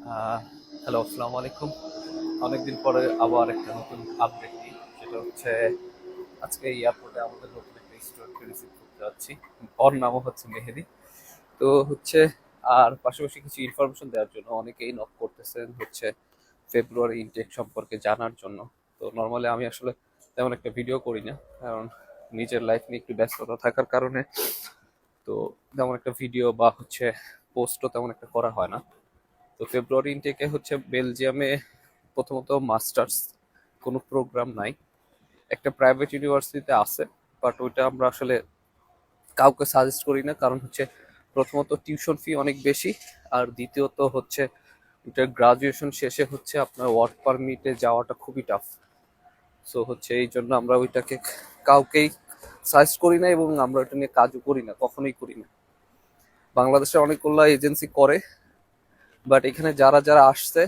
Hello, আসসালামু আলাইকুম। অনেকদিন পরে আবার একটা নতুন আপডেট নিই। সেটা হচ্ছে আজকে এয়ারপোর্টে আমাদের নতুন একটা স্টুডেন্টকে রিসিভ করতে যাচ্ছি। ওর নামও হচ্ছে মেহেদি। তো হচ্ছে আর পাশাপাশি কিছু ইনফরমেশন দেওয়ার জন্য অনেকেই নক করতেছেন হচ্ছে ফেব্রুয়ারি ইনটেক সম্পর্কে জানার জন্য। তো নর্মালি আমি আসলে তেমন একটা ভিডিও করি না, কারণ নিজের লাইফ নিয়ে একটু ব্যস্ততা থাকার কারণে তো তেমন একটা ভিডিও বা হচ্ছে পোস্টও তেমন একটা করা হয় না। তো ফেব্রুয়ারি ইনটেকে হচ্ছে বেলজিয়ামে প্রথমত মাস্টার্স কোনো প্রোগ্রাম নাই, একটা প্রাইভেট ইউনিভার্সিটিতে আছে, বাট ওইটা আমরা আসলে কাউকে সাজেস্ট করি না, কারণ হচ্ছে প্রথমত টিউশন ফি অনেক বেশি, আর দ্বিতীয়ত হচ্ছে ওইটা গ্রাজুয়েশন শেষে হচ্ছে আপনার ওয়ার্ক পারমিটে যাওয়াটা খুবই টাফ। সো হচ্ছে এই জন্য আমরা ওইটাকে কাউকেই সাজেস্ট করি না, এবং আমরা ওইটা নিয়ে কাজও করি না, কখনোই করি না। বাংলাদেশে অনেকগুলো এজেন্সি করে, বাট এখানে যারা যারা আসছে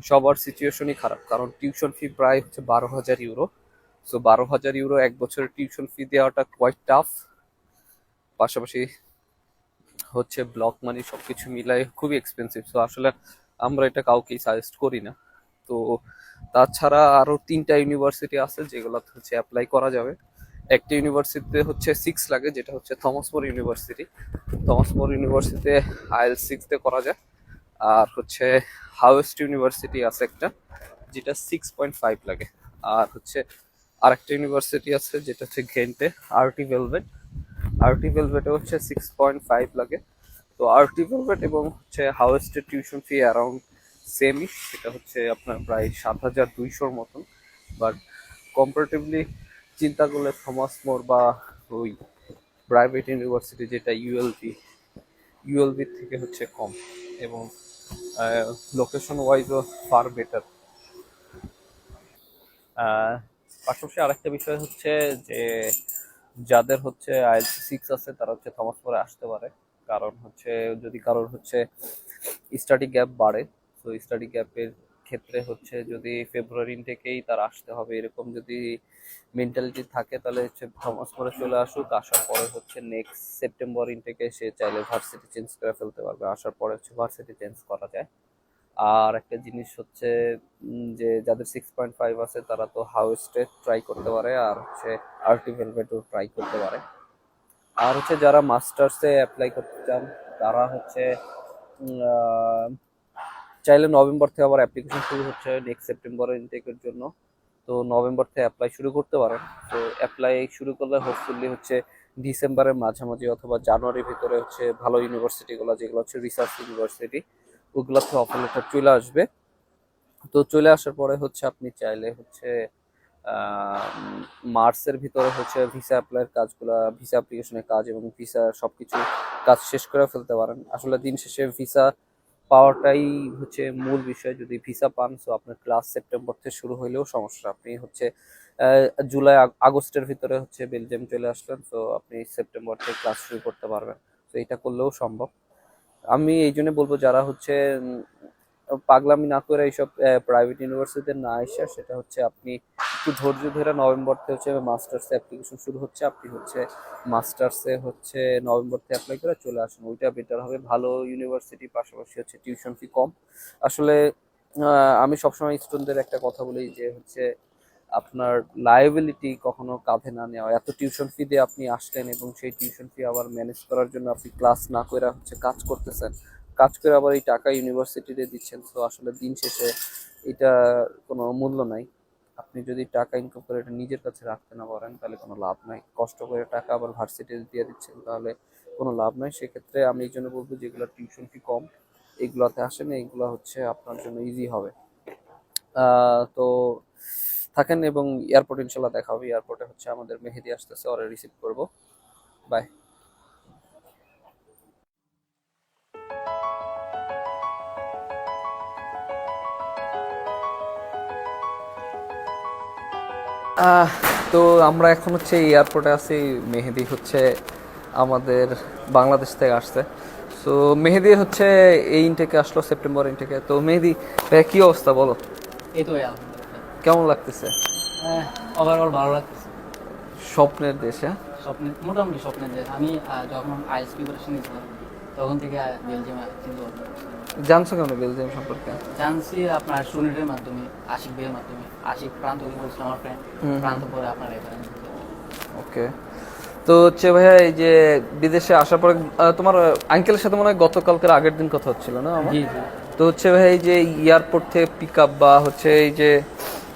সবার সিচুয়েশনই খারাপ, কারণ টিউশন ফি প্রায় হচ্ছে 12,000 ইউরো। সো 12,000 ইউরো এক বছরের টিউশন ফি দেওয়াটা কোয়াইট টাফ। পাশাপাশি হচ্ছে ব্লক মানি সবকিছু মিলাই খুবই এক্সপেন্সিভ। সো আসলে আমরা এটা কাউকেই সাজেস্ট করি না। তো তাছাড়া আরো 3টা ইউনিভার্সিটি আছে যেগুলোতে হচ্ছে অ্যাপ্লাই করা যাবে। একটা ইউনিভার্সিটিতে হচ্ছে 6 লাগে, যেটা হচ্ছে থমাস মোর ইউনিভার্সিটি। থমাস মোর ইউনিভার্সিটিতে IELTS 6 করা যায়। আর হচ্ছে হাওয়েস্ট ইউনিভার্সিটি আছে একটা, যেটা 6.5 লাগে। আর হচ্ছে আরেকটা ইউনিভার্সিটি আছে যেটা হচ্ছে ঘেন্টে, আরটি ভেলভেট। আরটি ভেলভেটে হচ্ছে 6.5 লাগে। তো আরটি ভেলভেট এবং হচ্ছে হাওয়েস্টের টিউশন ফি অ্যারাউন্ড সেমই, সেটা হচ্ছে আপনার প্রায় 7,200-র মতন। বাট কম্পারেটিভলি চিন্তা করলে থমাস মোর বা ওই প্রাইভেট ইউনিভার্সিটি যেটা ইউএলবি থেকে হচ্ছে কম, এবং লোকেশন ওয়াইজও ফার বেটার। পাশাপাশি আরেকটা বিষয় হচ্ছে যে যাদের হচ্ছে IELTS 6 আছে তারা হচ্ছে থমাস মোরে আসতে পারে, কারণ হচ্ছে যদি কারোর হচ্ছে স্টাডি গ্যাপ বাড়ে, তো স্টাডি গ্যাপের ক্ষেত্রে হচ্ছে যদি ফেব্রুয়ারি থেকেই তার আসতে হবে এরকম যদি মেন্টালিটি থাকে, তাহলে হচ্ছে থমাস মোরে চলে আসুক। আসার পরে হচ্ছে নেক্সট সেপ্টেম্বর ইনটেকে সে চাইলে ভার্সিটি চেঞ্জ করে ফেলতে পারবে, আসার পরে হচ্ছে ভার্সিটি চেঞ্জ করা যায়। আর একটা জিনিস হচ্ছে যে যাদের 6.5 আছে তারা তো হাউসটে ট্রাই করতে পারে, আর হচ্ছে আরটি ভেলভেটও ট্রাই করতে পারে। আর হচ্ছে যারা মাস্টার্সে অ্যাপ্লাই করতে চান তারা হচ্ছে চাইলে নভেম্বর থেকে আবার অ্যাপ্লিকেশন শুরু হচ্ছে নেক্সট সেপ্টেম্বরের ইনটেকের জন্য। তো নভেম্বর থেকে অ্যাপ্লাই শুরু করতে পারেন। তো অ্যাপ্লাই শুরু করলে হোপফুলি হচ্ছে ডিসেম্বরের মাঝামাঝি অথবা জানুয়ারির ভিতরে হচ্ছে ভালো ইউনিভার্সিটিগুলো যেগুলো হচ্ছে রিসার্চ ইউনিভার্সিটি ওগুলোতে অফার লেটার চলে আসবে। তো চলে আসার পরে হচ্ছে আপনি চাইলে হচ্ছে মার্চের ভিতরে হচ্ছে ভিসা অ্যাপ্লাইয়ের কাজগুলা, ভিসা অ্যাপ্লিকেশনের কাজ এবং ভিসা সবকিছু কাজ শেষ করে ফেলতে পারেন। আসলে দিন শেষে ভিসা পাওয়াটাই হচ্ছে মূল বিষয়। যদি ভিসা পান তো আপনার ক্লাস সেপ্টেম্বর থেকে শুরু হইলেও সমস্যা, আপনি হচ্ছে জুলাই আগস্টের ভিতরে হচ্ছে বেলজিয়াম চলে আসলেন, তো আপনি সেপ্টেম্বর থেকে ক্লাস শুরু করতে পারবেন। তো এটা করলেও সম্ভব। আমি এই জন্য বলবো যারা হচ্ছে পাগলামি না করে এইসব প্রাইভেট ইউনিভার্সিটিতে না এসে, সেটা হচ্ছে আপনি একটু ধৈর্য ধরে নভেম্বর থেকে হচ্ছে মাস্টার্স অ্যাপ্লিকেশন শুরু হচ্ছে, আপনি হচ্ছে মাস্টার্সে হচ্ছে নভেম্বর থেকে অ্যাপ্লাই করে চলে আসুন, ওইটা বেটার হবে। ভালো ইউনিভার্সিটি, পাশাপাশি হচ্ছে টিউশন ফি কম। আসলে আমি সবসময় স্টুডেন্টদের একটা কথা বলি যে হচ্ছে আপনার লায়াবিলিটি কখনো কাঁধে না নেওয়া। এত টিউশন ফি দিয়ে আপনি আসলেন এবং সেই টিউশন ফি আবার ম্যানেজ করার জন্য আপনি ক্লাস না করে হচ্ছে কাজ করতেছেন, কাজ করে আবার এই টাকা ইউনিভার্সিটিতে দিচ্ছেন। তো আসলে দিন শেষে এটা কোনো মূল্য নাই। আপনি যদি টাকা ইনকাম করে এটা নিজের কাছে রাখতে না পারেন তাহলে কোনো লাভ নাই। কষ্ট করে টাকা আবার ভার্সিটিতে দিয়ে দিচ্ছেন, তাহলে কোনো লাভ নাই। সেক্ষেত্রে আমি এই জন্য বলবো যেগুলো টিউশন ফি কম এইগুলোতে আসেন, এইগুলো হচ্ছে আপনার জন্য ইজি হবে। তো থাকেন, এবং এয়ারপোর্ট ইনশাল্লাহ দেখা হবে। এয়ারপোর্টে হচ্ছে আমাদের মেহেদি আসতেছে, ওরে রিসিভ করব। বাই। আহ, তো আমরা এখন হচ্ছে এয়ারপোর্টে আছি। মেহেদি হচ্ছে আমাদের বাংলাদেশ থেকে আসছে। তো মেহেদি হচ্ছে এই ইনটেকে আসলো, সেপ্টেম্বর ইনটেকে। তো মেহেদি ভাই, কি অবস্থা বলো? এই তো ভাই আলহামদুলিল্লাহ। কেমন লাগতেছে? ওভারঅল ভালো লাগতেছে। স্বপ্নের দেশে। মোটামুটি স্বপ্নের দেশ। আমি যখন আইএলটিএস প্রিপারেশন নিয়েছিলাম তখন থেকে বেলজিয়াম চিন্তা ভাবনা করছিলাম। জানছো কেন বেলজিয়াম সম্পর্কে? জানছি আপনার সুনীলের মাধ্যমে, আশিক ভাইয়ের মাধ্যমে। আশিক প্রান্ত বলছিল আমার ফ্রেন্ড, প্রান্ত পরে আপনার এখানে। ওকে, তো হচ্ছে ভাইয়া এই যে বিদেশে আসার পরে তোমার আঙ্কেলের সাথে মনে হয় গতকালকের আগের দিন কথা হচ্ছিল না আমার? জি জি। তো হচ্ছে ভাই এই যে এয়ারপোর্ট থেকে পিক আপ বা হচ্ছে এই যে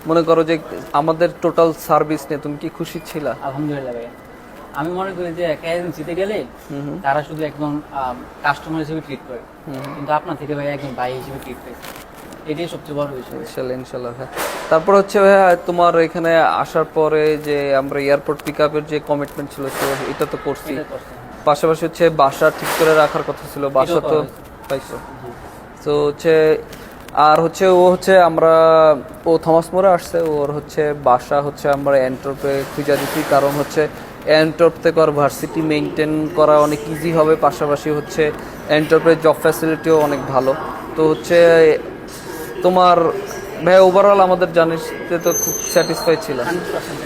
মনে করো যে আমাদের টোটাল সার্ভিস নিয়ে তুমি কি খুশি ছিলা? আলহামদুলিল্লাহ ভাই। আমি মনে করি যে একটা এজেন্সিতে গেলে তারা শুধু একজন কাস্টমার হিসেবে ট্রিট করে, কিন্তু আপনার থেকে ভাই একজন ভাই হিসেবে ট্রিট করে, এটাই সবচেয়ে বড় বিষয়। ইনশাল্লাহ ইনশাল্লাহ ভাই। তারপর হচ্ছে ভাইয়া তোমার এখানে আসার পরে যে আমরা এয়ারপোর্ট পিক আপের যে কমিটমেন্ট ছিল তো এটা তো করছি, এটা করতে হবে। পাশাপাশি হচ্ছে বাসা ঠিক করে রাখার কথা ছিল, বাসা এটাও তো করা হয়েছে। পাইছো? জি। তো হচ্ছে আর হচ্ছে ও হচ্ছে আমরা ও থমাস মোড়ে আসছে, ওর হচ্ছে বাসা হচ্ছে আমরা অ্যান্ট্রপে খুঁজে দিচ্ছি, কারণ হচ্ছে অ্যান্ট্রপ থেকে আর ভার্সিটি মেনটেন করা অনেক ইজি হবে, পাশাপাশি হচ্ছে অ্যান্ট্রপের জব ফ্যাসিলিটিও অনেক ভালো। তো হচ্ছে তোমার ভাই ওভারঅল আমাদের জানিস যে তো খুব স্যাটিসফাই ছিল। 100%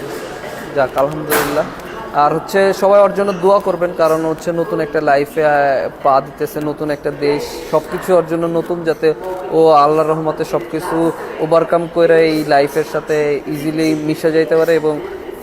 যাক আলহামদুলিল্লাহ। আর হচ্ছে সবাই ওর জন্য দোয়া করবেন, কারণ হচ্ছে নতুন একটা লাইফে পা দিতেছে, নতুন একটা দেশ, সব কিছু ওর জন্য নতুন, যাতে ও আল্লাহর রহমতে সব কিছু ওভারকাম করে এই লাইফের সাথে ইজিলি মিশে যাইতে পারে এবং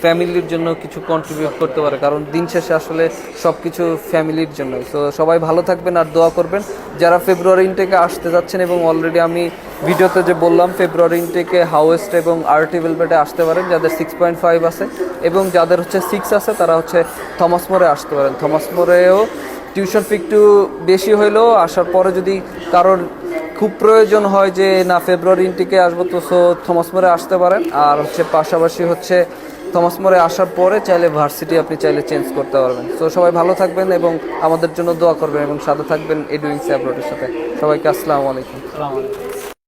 ফ্যামিলির জন্য কিছু কন্ট্রিবিউট করতে পারে, কারণ দিন শেষে আসলে সব কিছু ফ্যামিলির জন্যই। তো সবাই ভালো থাকবেন আর দোয়া করবেন। যারা ফেব্রুয়ারি ইনটেকে আসতে যাচ্ছেন এবং অলরেডি আমি ভিডিওতে যে বললাম ফেব্রুয়ারি ইনটেকে হাউয়েস্ট এবং আরটি ভেলভেটে আসতে পারেন, যাদের 6.5 আছে, এবং যাদের হচ্ছে 6 আছে তারা হচ্ছে থমাস মোড়ে আসতে পারেন। থমাস মোড়েও টিউশন ফি একটু বেশি হইলেও আসার পরে যদি কারোর খুব প্রয়োজন হয় যে না ফেব্রুয়ারি ইনটেকে আসবো, তো সো থমাস মোড়ে আসতে পারেন। আর হচ্ছে পাশাপাশি হচ্ছে থমাস মোড়ে আসার পরে চাইলে ভার্সিটি আপনি চাইলে চেঞ্জ করতে পারবেন। তো সবাই ভালো থাকবেন এবং আমাদের জন্য দোয়া করবেন এবং সাথে থাকবেন এডুইংস অ্যাব্রোডের সাথে। সবাইকে আসসালামু আলাইকুম। আসসালামু আলাইকুম।